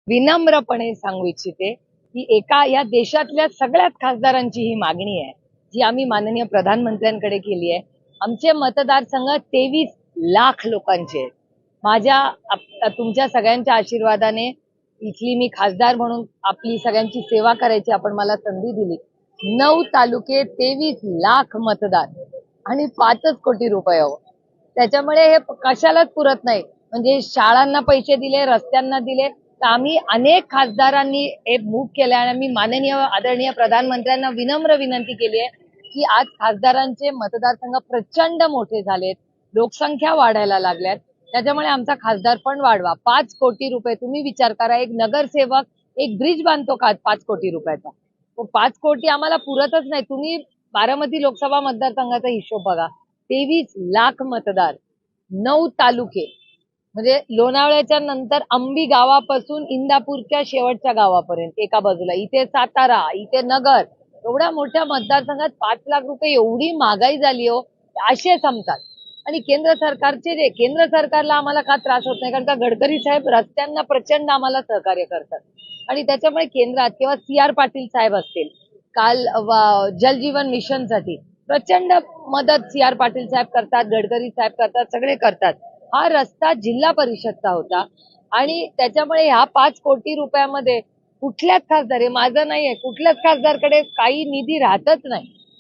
विनम्रपणे सांगू इच्छिते की एका या देशातल्या सगळ्याच खासदारांची ही मागणी आहे जी आम्ही माननीय प्रधानमंत्र्यांकडे केली आहे. आमचे मतदारसंघ 23 लाख लोकांचे आहेत. तुमच्या सगळ्यांच्या आशीर्वादाने इथली मी खासदार म्हणून आपली सगळ्यांची सेवा करायची आपण मला संधी दिली. 9 तालुके, 23 लाख मतदार आणि 5 कोटी रुपये हवं. त्याच्यामुळे हे कशालाच पुरत नाही. म्हणजे शाळांना पैसे दिले, रस्त्यांना दिले, तर आम्ही अनेक खासदारांनी हे मूव्ह केलं आणि आम्ही माननीय आदरणीय प्रधानमंत्र्यांना विनम्र विनंती केली आहे की आज खासदारांचे मतदारसंघ प्रचंड मोठे झालेत, लोकसंख्या वाढायला लागल्यात, त्याच्यामुळे आमचा खासदार पण वाढवा. 5 कोटी रुपये तुम्ही विचार करा, एक नगरसेवक एक ब्रिज बांधतो का 5 कोटी रुपयाचा? 5 कोटी आम्हाला पुरतच नाही. तुम्ही बारामती लोकसभा मतदारसंघाचा हिशोब बघा. 23 लाख मतदार, 9 तालुके, म्हणजे लोणावळ्याच्या नंतर अंबी गावापासून इंदापूरच्या शेवटच्या गावापर्यंत एका बाजूला, इथे सातारा, इथे नगर, एवढ्या मोठ्या मतदारसंघात 5 लाख रुपये, एवढी महागाई झाली हो, असे समतात. आणि केंद्र सरकारला आम्हाला का त्रास होत नाही, कारण का गडकरी साहेब रस्त्यांना प्रचंड आम्हाला सहकार्य करतात आणि त्याच्यामुळे केंद्रात किंवा CR पाटील साहेब असतील, काल जलजीवन मिशनसाठी प्रचंड मदत CR पाटील साहेब करतात, गडकरी साहेब करतात, सगळे करतात. हा रस्ता जिल्हा परिषदचा होता आणि त्याच्यामुळे ह्या 5 कोटी रुपयामध्ये कुठल्याच खासदार, हे माझं नाहीये, कुठल्याच खासदारकडे काही निधी राहतच नाही.